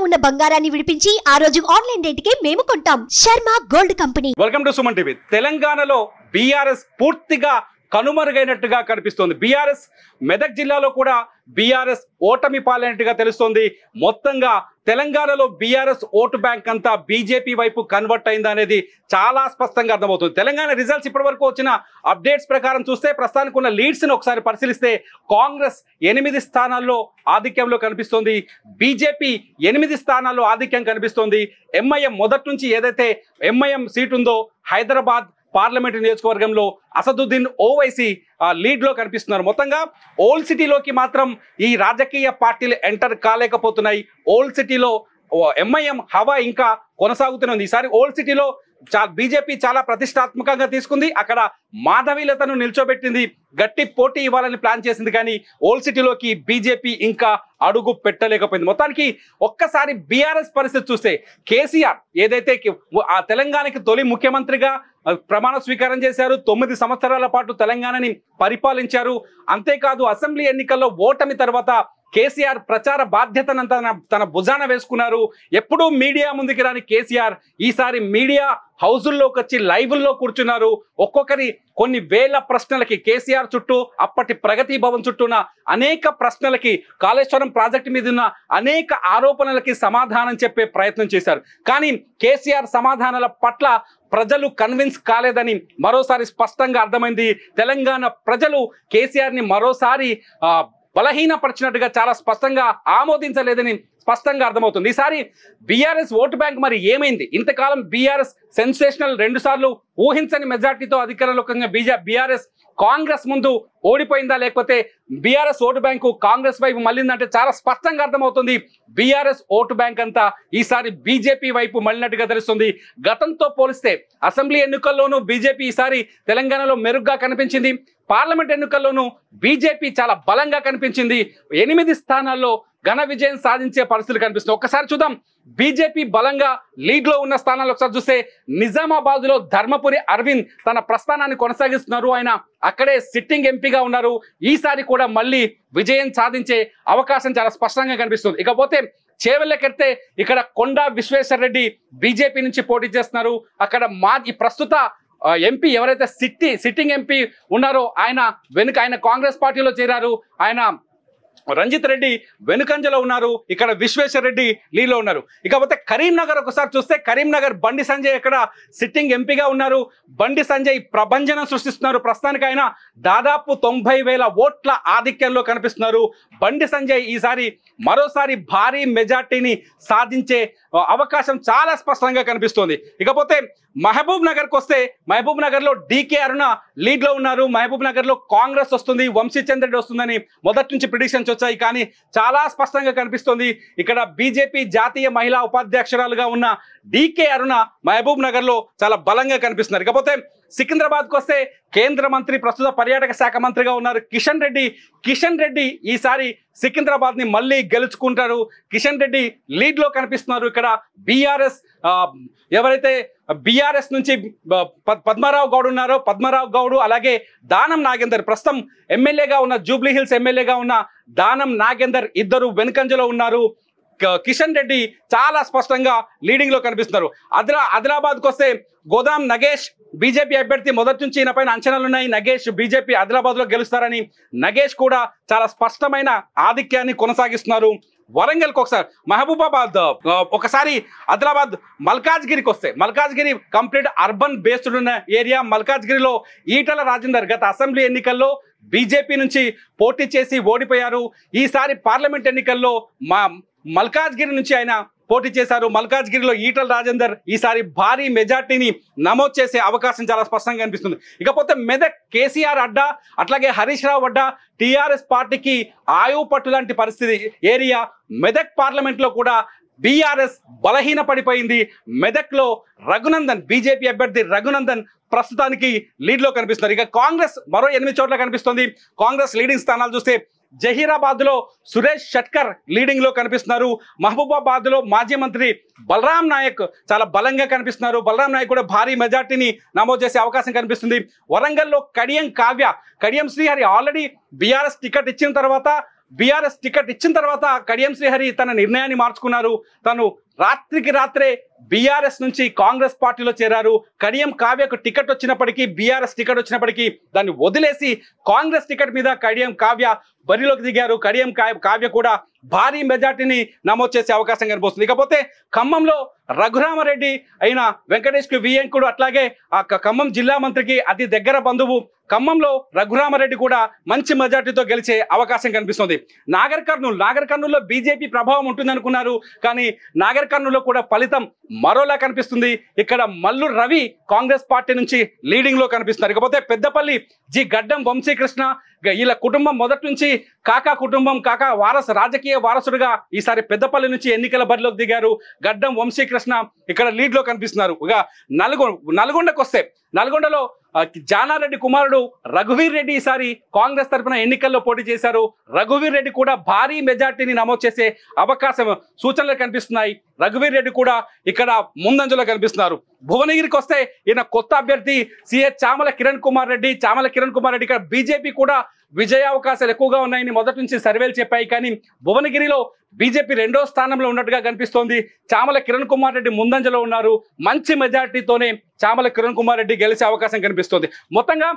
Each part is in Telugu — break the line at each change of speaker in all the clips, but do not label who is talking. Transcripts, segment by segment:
ఉన్న బంగారాన్ని విడిపించి ఆ రోజు ఆన్లైన్ రేటుకే మేము కొంటాం. Sharma gold company.
Welcome to Suman TV. తెలంగాణలో బీఆర్ఎస్ పూర్తిగా కనుమరుగైనట్టుగా కనిపిస్తోంది. బీఆర్ఎస్ మెదక్ జిల్లాలో కూడా బీఆర్ఎస్ ఓటమి పాలైనట్టుగా తెలుస్తోంది. మొత్తంగా తెలంగాణలో బీఆర్ఎస్ ఓటు బ్యాంక్ అంతా బీజేపీ వైపు కన్వర్ట్ అయిందా అనేది చాలా స్పష్టంగా అర్థమవుతుంది. తెలంగాణ రిజల్ట్స్ ఇప్పటి వరకు వచ్చిన అప్డేట్స్ ప్రకారం చూస్తే ప్రస్తుతానికి ఉన్న లీడ్స్ని ఒకసారి పరిశీలిస్తే కాంగ్రెస్ 8 స్థానాల్లో ఆధిక్యంలో కనిపిస్తోంది. బీజేపీ 8 స్థానాల్లో ఆధిక్యం కనిపిస్తోంది. ఎంఐఎం మొదటి నుంచి ఏదైతే ఎంఐఎం సీట్ ఉందో హైదరాబాద్ పార్లమెంటు నియోజకవర్గంలో అసదుద్దీన్ ఓవైసీ లీడ్లో కనిపిస్తున్నారు. మొత్తంగా ఓల్డ్ సిటీలోకి మాత్రం ఈ రాజకీయ పార్టీలు ఎంటర్ కాలేకపోతున్నాయి. ఓల్డ్ సిటీలో ఎంఐఎం హవా ఇంకా కొనసాగుతున్నది. ఈసారి ఓల్డ్ సిటీలో బీజేపీ చాలా ప్రతిష్టాత్మకంగా తీసుకుంది. అక్కడ మాధవీలతను నిల్చోబెట్టింది, గట్టి పోటీ ఇవ్వాలని ప్లాన్ చేసింది. కానీ ఓల్డ్ సిటీలోకి బీజేపీ ఇంకా అడుగు పెట్టలేకపోయింది. మొత్తానికి ఒక్కసారి బీఆర్ఎస్ పరిస్థితి చూస్తే కేసీఆర్ ఏదైతే ఆ తెలంగాణకి తొలి ముఖ్యమంత్రిగా ప్రమాణ స్వీకారం చేశారు, 9 సంవత్సరాల పాటు తెలంగాణని పరిపాలించారు. అంతేకాదు అసెంబ్లీ ఎన్నికల్లో ఓటమి తర్వాత కేసీఆర్ ప్రచార బాధ్యతనంతా తన భుజాన వేసుకున్నారు. ఎప్పుడూ మీడియా ముందుకు రాని కేసీఆర్ ఈసారి మీడియా హౌజుల్లోకి వచ్చి లైవ్ల్లో కూర్చున్నారు. ఒక్కొక్కరి కొన్ని వేల ప్రశ్నలకి కేసీఆర్ చుట్టూ, అప్పటి ప్రగతి భవన్ చుట్టూన అనేక ప్రశ్నలకి, కాళేశ్వరం ప్రాజెక్టు మీద ఉన్న అనేక ఆరోపణలకి సమాధానం చెప్పే ప్రయత్నం చేశారు. కానీ కేసీఆర్ సమాధానాల పట్ల ప్రజలు కన్విన్స్ కాలేదని మరోసారి స్పష్టంగా అర్థమైంది. తెలంగాణ ప్రజలు కేసీఆర్ని మరోసారి బలహీనపరిచినట్టుగా చాలా స్పష్టంగా ఆమోదించలేదని స్పష్టంగా అర్థమవుతుంది. ఈసారి బీఆర్ఎస్ ఓటు బ్యాంక్ మరి ఏమైంది? ఇంతకాలం బీఆర్ఎస్ సెన్సేషనల్ 2 సార్లు ఊహించని మెజార్టీతో అధికారంలోకి బీఆర్ఎస్ కాంగ్రెస్ ముందు ఓడిపోయిందా, లేకపోతే బీఆర్ఎస్ ఓటు బ్యాంకు కాంగ్రెస్ వైపు మళ్ళిందంటే చాలా స్పష్టంగా అర్థమవుతుంది. బీఆర్ఎస్ ఓటు బ్యాంక్ అంతా ఈసారి బీజేపీ వైపు మళ్ళినట్టుగా తెలుస్తుంది. గతంతో పోలిస్తే అసెంబ్లీ ఎన్నికల్లోనూ బీజేపీ ఈసారి తెలంగాణలో మెరుగ్గా కనిపించింది. పార్లమెంట్ ఎన్నికల్లోనూ బీజేపీ చాలా బలంగా కనిపించింది. 8 స్థానాల్లో ఘన విజయం సాధించే పరిస్థితులు కనిపిస్తుంది. ఒక్కసారి చూద్దాం. బీజేపీ బలంగా లీడ్లో ఉన్న స్థానాలు ఒకసారి చూస్తే నిజామాబాద్లో ధర్మపురి అరవింద్ తన ప్రస్థానాన్ని కొనసాగిస్తున్నారు. ఆయన అక్కడే సిట్టింగ్ ఎంపీగా ఉన్నారు. ఈసారి కూడా మళ్ళీ విజయం సాధించే అవకాశం చాలా స్పష్టంగా కనిపిస్తుంది. ఇకపోతే చేవెళ్ళకెడితే ఇక్కడ కొండా విశ్వేశ్వర రెడ్డి బీజేపీ నుంచి పోటీ చేస్తున్నారు. అక్కడ ఈ ప్రస్తుత ఎంపీ ఎవరైతే సిట్టింగ్ ఎంపీ ఉన్నారో ఆయన కాంగ్రెస్ పార్టీలో చేరారు. ఆయన రంజిత్ రెడ్డి వెనుకంజలో ఉన్నారు. ఇక్కడ విశ్వేశ్వర రెడ్డి లీడ్లో ఉన్నారు. ఇకపోతే కరీంనగర్ ఒకసారి చూస్తే కరీంనగర్ బండి సంజయ్ ఇక్కడ సిట్టింగ్ ఎంపీగా ఉన్నారు. బండి సంజయ్ ప్రభంజనం సృష్టిస్తున్నారు. ప్రస్తుతానికి ఆయన దాదాపు 90,000 ఓట్ల ఆధిక్యంలో కనిపిస్తున్నారు. బండి సంజయ్ ఈసారి మరోసారి భారీ మెజార్టీని సాధించే అవకాశం చాలా స్పష్టంగా కనిపిస్తోంది. ఇకపోతే మహబూబ్ నగర్కి వస్తే మహబూబ్ నగర్లో డీకే అరుణ లీడ్లో ఉన్నారు. మహబూబ్ నగర్లో కాంగ్రెస్ వస్తుంది, వంశీచంద్ర రెడ్డి వస్తుందని మొదటి నుంచి ప్రిడిక్షన్స్ వచ్చాయి. కానీ చాలా స్పష్టంగా కనిపిస్తోంది ఇక్కడ బీజేపీ జాతీయ మహిళా ఉపాధ్యక్షురాలుగా ఉన్న డీకే అరుణ మహబూబ్ నగర్లో చాలా బలంగా కనిపిస్తున్నారు. ఇకపోతే సికింద్రాబాద్కు వస్తే కేంద్ర మంత్రి, ప్రస్తుత పర్యాటక శాఖ మంత్రిగా ఉన్నారు కిషన్ రెడ్డి ఈసారి సికింద్రాబాద్ని మళ్ళీ గెలుచుకుంటారు. కిషన్ రెడ్డి లీడ్లో కనిపిస్తున్నారు. ఇక్కడ బీఆర్ఎస్ ఎవరైతే బీఆర్ఎస్ నుంచి పద్మారావు గౌడ్ ఉన్నారో, పద్మారావు గౌడ్ అలాగే దానం నాగేందర్, ప్రస్తుతం ఎమ్మెల్యేగా ఉన్న జూబ్లీ హిల్స్ ఎమ్మెల్యేగా ఉన్న దానం నాగేందర్ ఇద్దరు వెనుకంజలో ఉన్నారు. కిషన్ రెడ్డి చాలా స్పష్టంగా లీడింగ్ లో కనిపిస్తున్నారు. ఆదిలాబాద్కు వస్తే గోదాం నగేష్ బీజేపీ అభ్యర్థి, మొదటి నుంచి ఈయన పైన అంచనాలు ఉన్నాయి. నగేష్ బీజేపీ ఆదిలాబాద్ లో గెలుస్తారని నగేష్ కూడా చాలా స్పష్టమైన ఆధిక్యాన్ని కొనసాగిస్తున్నారు. వరంగల్కి ఒకసారి మహబూబాబాద్, ఒకసారి ఆదిలాబాద్ మల్కాజ్గిరికి వస్తే మల్కాజ్గిరి కంప్లీట్ అర్బన్ బేస్డ్ ఉన్న ఏరియా. మల్కాజ్గిరిలో ఈటల రాజేందర్ గత అసెంబ్లీ ఎన్నికల్లో బీజేపీ నుంచి పోటీ చేసి ఓడిపోయారు. ఈసారి పార్లమెంట్ ఎన్నికల్లో మల్కాజ్గిరి నుంచి ఆయన పోటీ చేశారు. మల్కాజ్గిరిలో ఈటల రాజేందర్ ఈసారి భారీ మెజార్టీని నమోదు చేసే అవకాశం చాలా స్పష్టంగా కనిపిస్తుంది. ఇకపోతే మెదక్ కేసీఆర్ అడ్డా, అట్లాగే హరీష్ రావు అడ్డా, టీఆర్ఎస్ పార్టీకి ఆయువు పట్టు లాంటి పరిస్థితి ఏరియా. మెదక్ పార్లమెంట్లో కూడా బీఆర్ఎస్ బలహీన పడిపోయింది. మెదక్లో రఘునందన్, బీజేపీ అభ్యర్థి రఘునందన్ ప్రస్తుతానికి లీడ్లో కనిపిస్తున్నారు. ఇక కాంగ్రెస్ మరో 8 చోట్ల కనిపిస్తుంది. కాంగ్రెస్ లీడింగ్ స్థానాలు చూస్తే జహీరాబాద్లో సురేష్ షట్కర్ లీడింగ్లో కనిపిస్తున్నారు. మహబూబాబాద్లో మాజీ మంత్రి బలరాం నాయక్ చాలా బలంగా కనిపిస్తున్నారు. బలరాం నాయక్ కూడా భారీ మెజార్టీని నమోదు చేసే అవకాశం కనిపిస్తుంది. వరంగల్లో Kadiyam Srihari already BRS ticket ఇచ్చిన తర్వాత బీఆర్ఎస్ టికెట్ ఇచ్చిన తర్వాత కడియం శ్రీహరి తన నిర్ణయాన్ని మార్చుకున్నారు. తను రాత్రికి రాత్రే బీఆర్ఎస్ నుంచి కాంగ్రెస్ పార్టీలో చేరారు. కడియం కావ్యకు టికెట్ వచ్చినప్పటికీ, బీఆర్ఎస్ టికెట్ వచ్చినప్పటికీ దాన్ని వదిలేసి కాంగ్రెస్ టికెట్ మీద కడియం కావ్య బరిలోకి దిగారు. కడియం కావ్య కూడా భారీ మెజార్టీని నమోదు చేసే అవకాశం కనిపిస్తుంది. ఇకపోతే ఖమ్మంలో రఘురామరెడ్డి అయిన వెంకటేష్కు వియంకుడు, అట్లాగే ఆ ఖమ్మం జిల్లా మంత్రికి అతి దగ్గర బంధువు ఖమ్మంలో రఘురామరెడ్డి కూడా మంచి మెజార్టీతో గెలిచే అవకాశం కనిపిస్తుంది. నాగర్ కర్నూలులో బీజేపీ ప్రభావం ఉంటుందనుకున్నారు, కానీ నాగర్ కర్నూలులో కూడా ఫలితం మరోలా కనిపిస్తుంది. ఇక్కడ మల్లు రవి కాంగ్రెస్ పార్టీ నుంచి లీడింగ్ లో కనిపిస్తున్నారు. ఇకపోతే పెద్దపల్లి జి గడ్డం వంశీకృష్ణ, వీళ్ళ కుటుంబం మొదటి నుంచి కాకా కుటుంబం, కాకా రాజకీయ వారసుడుగా ఈసారి పెద్దపల్లి నుంచి ఎన్నికల బరిలోకి దిగారు. గడ్డం వంశీకృష్ణ ఇక్కడ లీడ్ లో కనిపిస్తున్నారు. ఇక నల్గొండకు వస్తే, నల్గొండలో జానారెడ్డి కుమారుడు రఘువీర్ రెడ్డి ఈసారి కాంగ్రెస్ తరఫున ఎన్నికల్లో పోటీ చేశారు. రఘువీర్ రెడ్డి కూడా భారీ మెజార్టీని నమోదు చేసే అవకాశం సూచనలు కనిపిస్తున్నాయి. రఘువీర్ రెడ్డి కూడా ఇక్కడ ముందంజలో కనిపిస్తున్నారు. భువనగిరికి వస్తే ఈయన కొత్త అభ్యర్థి సిహెచ్ చామల కిరణ్ కుమార్ రెడ్డి ఇక్కడ బీజేపీ కూడా విజయ అవకాశాలు ఎక్కువగా ఉన్నాయని మొదటి నుంచి సర్వేలు చెప్పాయి. కానీ భువనగిరిలో బీజేపీ 2వ స్థానంలో ఉన్నట్టుగా కనిపిస్తోంది. చామల కిరణ్ కుమార్ రెడ్డి ముందంజలో ఉన్నారు. మంచి మెజార్టీతోనే చామల కిరణ్ కుమార్ రెడ్డి గెలిచే అవకాశం కనిపిస్తోంది. మొత్తంగా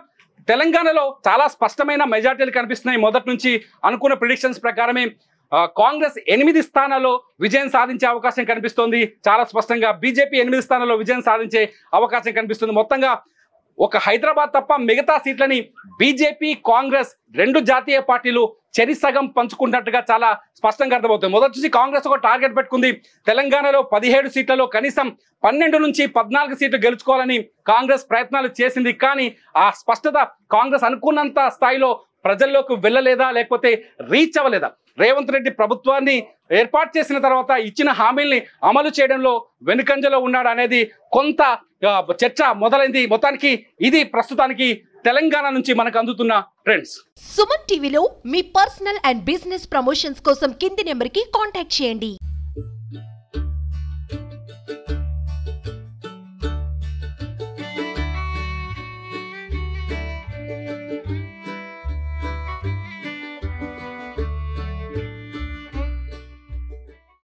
తెలంగాణలో చాలా స్పష్టమైన మెజార్టీలు కనిపిస్తున్నాయి. మొదటి నుంచి అనుకున్న ప్రిడిక్షన్స్ ప్రకారమే కాంగ్రెస్ 8 స్థానాల్లో విజయం సాధించే అవకాశం కనిపిస్తోంది. చాలా స్పష్టంగా బీజేపీ 8 స్థానాల్లో విజయం సాధించే అవకాశం కనిపిస్తుంది. మొత్తంగా ఒక హైదరాబాద్ తప్ప మిగతా సీట్లని బీజేపీ, కాంగ్రెస్ 2 జాతీయ పార్టీలు చెరిసగం పంచుకున్నట్టుగా చాలా స్పష్టంగా అర్థమవుతుంది. మొదటి నుంచి కాంగ్రెస్ ఒక టార్గెట్ పెట్టుకుంది. తెలంగాణలో 17 సీట్లలో కనీసం 12 నుంచి 14 సీట్లు గెలుచుకోవాలని కాంగ్రెస్ ప్రయత్నాలు చేసింది. కానీ ఆ స్పష్టత కాంగ్రెస్ అనుకున్నంత స్థాయిలో ప్రజల్లోకి వెళ్ళలేదా, లేకపోతే రీచ్ అవ్వలేదా? రేవంత్ రెడ్డి ప్రభుత్వాన్ని ఏర్పాటు చేసిన తర్వాత ఇచ్చిన హామీల్ని అమలు చేయడంలో వెనుకంజలో ఉన్నాడు అనేది కొంత చర్చ మొదలైంది. మొత్తానికి ఇది ప్రస్తుతానికి తెలంగాణ నుంచి మనకు అందుతున్న ట్రెండ్స్.
సుమన్ టీవీలో మీ పర్సనల్ అండ్ బిజినెస్ ప్రమోషన్స్ కోసం కింది నెంబర్కి కాంటాక్ట్ చేయండి.